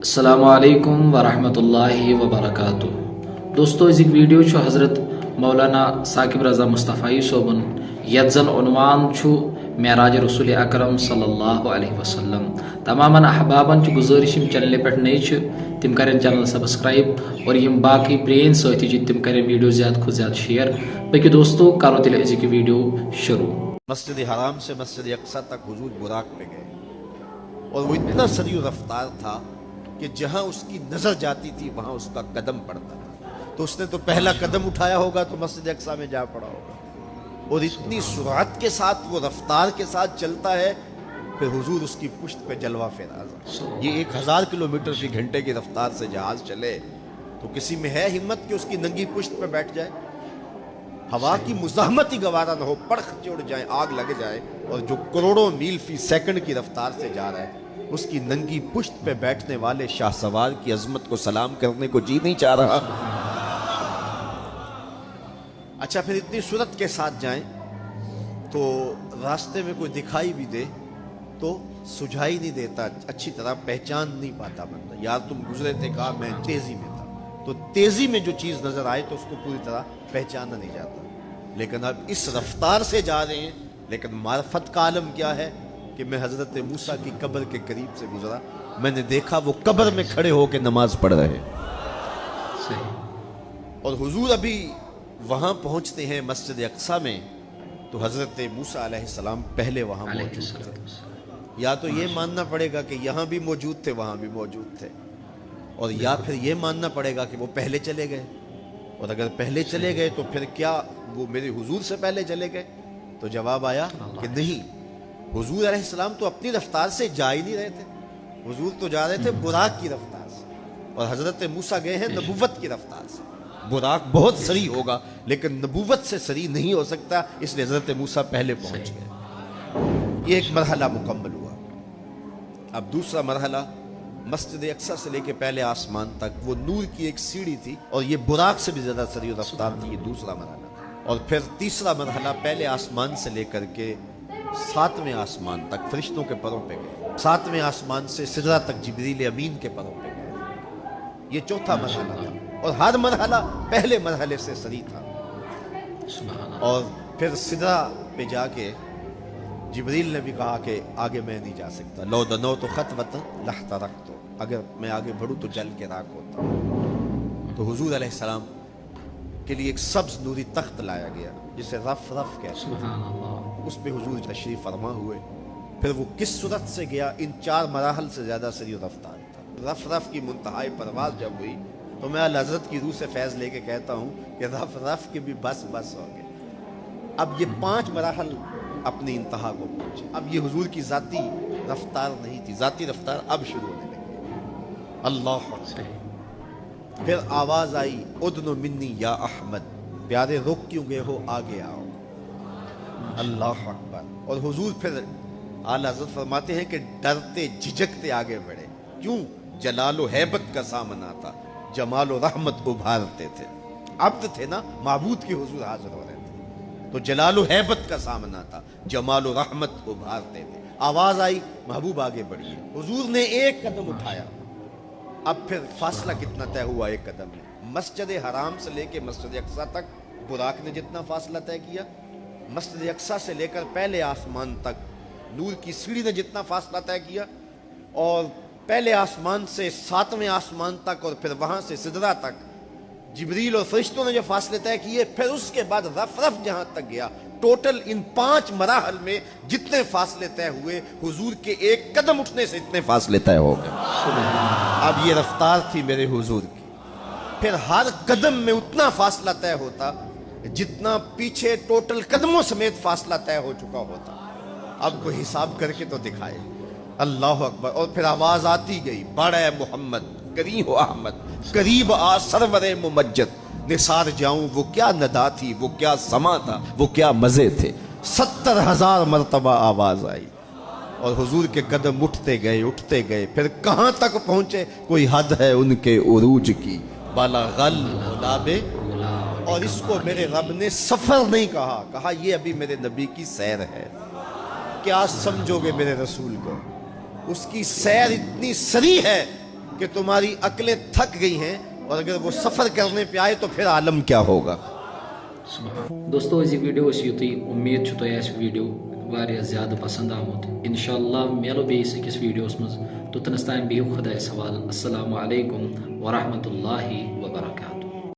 السلام علیکم ورحمۃ اللہ وبرکاتہ دوستو أزِک ویڈیو چھُ حضرت مولانا ثاقب رضا مصطفی صوبن یتھ زن عنوان چھُ معراج رسول اکرم صلی اللہ علیہ وسلم تمام احبابن چھُ گزٲرِش یِم چینلہِ پٮ۪ٹھ نٔے چھِ تِم کرن چینل سبسکرائب اور یِم باقٕے پرٛٲنۍ سٲتھی چھِ تِم کرن ویڈیو زیادٕ کھۄتہٕ زیادٕ شیئر پٔکِو دوستو کرو تیٚلہِ أزِکۍ یہِ ویڈیو شروع۔ مسجد حرام سے مسجد اقصی تک حضور براق پہ گئے اور وہ اتنا سریع و رفتار تھا کہ جہاں اس کی نظر جاتی تھی وہاں اس کا قدم پڑتا تھا، تو اس نے تو پہلا قدم اٹھایا ہوگا تو مسجد اقصی میں جا پڑا ہوگا، اور اتنی سرعت کے ساتھ وہ رفتار کے ساتھ چلتا ہے، پھر حضور اس کی پشت پہ جلوہ فراز۔ یہ 1000 کلومیٹر فی گھنٹے کی رفتار سے جہاز چلے تو کسی میں ہے ہمت کہ اس کی ننگی پشت پہ بیٹھ جائے؟ ہوا کی مزاحمت ہی گوارا نہ ہو، پڑخ چڑھ جائے، آگ لگ جائے، اور جو کروڑوں میل فی سیکنڈ کی رفتار سے جا رہا ہے اس کی ننگی پشت پہ بیٹھنے والے شاہ سوار کی عظمت کو سلام کرنے کو جی نہیں چاہ رہا؟ اچھا پھر اتنی سرعت کے ساتھ جائیں تو راستے میں کوئی دکھائی بھی دے تو سجھائی نہیں دیتا، اچھی طرح پہچان نہیں پاتا بندہ، یار تم گزرے تھے، کہا میں تیزی میں تھا، تو تیزی میں جو چیز نظر آئے تو اس کو پوری طرح پہچانا نہیں جاتا۔ لیکن اب اس رفتار سے جا رہے ہیں، لیکن معرفت کا عالم کیا ہے کہ میں حضرت موسیٰ کی قبر کے قریب سے گزرا، میں نے دیکھا وہ قبر میں کھڑے ہو کے نماز پڑھ رہے ہیں، اور حضور ابھی وہاں پہنچتے ہیں مسجد اقصی میں تو حضرت موسیٰ علیہ السلام پہلے وہاں موجود تھے۔ یا تو یہ ماننا پڑے گا کہ یہاں بھی موجود تھے وہاں بھی موجود تھے، اور یا پھر یہ ماننا پڑے گا کہ وہ پہلے چلے گئے، اور اگر پہلے چلے گئے تو پھر کیا وہ میرے حضور سے پہلے چلے گئے؟ تو جواب آیا کہ نہیں، حضور علیہ السلام تو اپنی رفتار سے جا ہی نہیں رہے تھے، حضور تو جا رہے تھے براق کی رفتار سے، اور حضرت موسیٰ گئے ہیں نبوت کی رفتار سے۔ براق بہت سریع ہوگا لیکن نبوت سے سریع نہیں ہو سکتا، اس لیے حضرت موسیٰ پہلے پہنچ گئے۔ یہ ایک مرحلہ مکمل ہوا۔ اب دوسرا مرحلہ مسجد اقصی سے لے کے پہلے آسمان تک وہ نور کی ایک سیڑھی تھی، اور یہ براق سے بھی زیادہ سریع رفتار تھی، یہ دوسرا مرحلہ۔ اور پھر تیسرا مرحلہ پہلے آسمان سے لے کر کے 7ویں آسمان تک فرشتوں کے پروں پہ گئے، 7ویں آسمان سے سدرہ تک جبریل امین کے پروں پہ گئے۔ یہ چوتھا مرحلہ تھا، اور ہر مرحلہ پہلے مرحلے سے سریع تھا۔ اور پھر سدرہ پہ جا کے جبریل نے بھی کہا کہ آگے میں نہیں جا سکتا، لو دنوت خطوۃ لاحترقت، اگر میں آگے بڑھوں تو جل کے راکھ ہوتا ہوں۔ تو حضور علیہ السلام کے لیے ایک سبز نوری تخت لایا گیا جسے رف رف کہتے ہیں، اس پہ حضور تشریف فرما ہوئے۔ پھر وہ کس صورت سے گیا، ان 4 مراحل سے زیادہ سریع رفتار تھا۔ رف رف کی منتہائی پرواز جب ہوئی تو میں حضرت کی روح سے فیض لے کے کہتا ہوں کہ رف رف کے بھی بس بس ہو گئے۔ اب یہ 5 مراحل اپنی انتہا کو پہنچے۔ اب یہ حضور کی ذاتی رفتار نہیں تھی، ذاتی رفتار اب شروع ہونے لگی۔ اللہ اکبر۔ پھر آواز آئی ادنو منی یا احمد، پیارے رک کیوں گئے ہو، آگے آؤ۔ اللہ اکبر۔ اور حضور پھر اعلیٰ حضرت فرماتے ہیں کہ ڈرتے جھجکتے آگے بڑھے، کیوں؟ جلال و ہیبت کا سامنا تھا، جمال و رحمت ابھارتے تھے، عبد تھے نا، معبود کے حضور حاضر ہو رہے تھے، تو جلال و ہیبت کا سامنا تھا، جمال و رحمت ابھارتے تھے۔ آواز آئی محبوب آگے بڑھیے، حضور نے ایک قدم اٹھایا۔ اب پھر فاصلہ کتنا طے ہوا ایک قدم میں؟ مسجد حرام سے لے کے مسجد اقصی تک براق نے جتنا فاصلہ طے کیا، مسجد اقصی سے لے کر پہلے آسمان تک نور کی سیڑھی نے جتنا فاصلہ طے کیا، اور پہلے آسمان سے 7ویں آسمان تک، اور پھر وہاں سے سدرہ تک جبریل اور فرشتوں نے جو فاصلے طے کیے، پھر اس کے بعد رف رف جہاں تک گیا، ٹوٹل ان 5 مراحل میں جتنے فاصلے طے ہوئے، حضور کے ایک قدم اٹھنے سے اتنے فاصلے طے ہو گئے۔ اب یہ رفتار تھی میرے حضور کی۔ پھر ہر قدم میں اتنا فاصلہ طے ہوتا جتنا پیچھے ٹوٹل قدموں سمیت فاصلہ طے ہو چکا ہوتا۔ اب کوئی حساب کر کے تو دکھائے۔ اللہ اکبر۔ اور پھر آواز آتی گئی، بڑھ اے محمد، قریب ہو احمد، قریب آ سرور ممجد، نثار جاؤں وہ کیا ندا تھی، وہ کیا سما تھا، وہ کیا مزے تھے۔ 70,000 مرتبہ آواز آئی، اور حضور کے قدم اٹھتے گئے، پھر کہاں تک پہنچے، کوئی حد ہے ان کے عروج کی، بالا غل غلابے۔ اور اس کو میرے رب نے سفر نہیں کہا، کہا یہ ابھی میرے نبی کی سیر ہے۔ کیا سمجھو گے میرے رسول کو؟ اس کی سیر اتنی سریع ہے کہ تمہاری عقلیں تھک گئی ہیں، اور اگر وہ سفر کرنے پہ آئے تو پھر عالم کیا ہوگا. دوستو أزیُک ویڈیو اوس یُتُے. اُمید چھُ تۄہہِ آسہِ ویڈیو واریاہ زیادٕ پسنٛد آمُت. اِنشاءاللہ میلو بیٚیِس أکِس ویڈیوَس منٛز. توٚتنَس تام بِہِو خۄدایَس حوالہٕ. السلام علیکم ورحمۃ اللہ وبرکاتہ.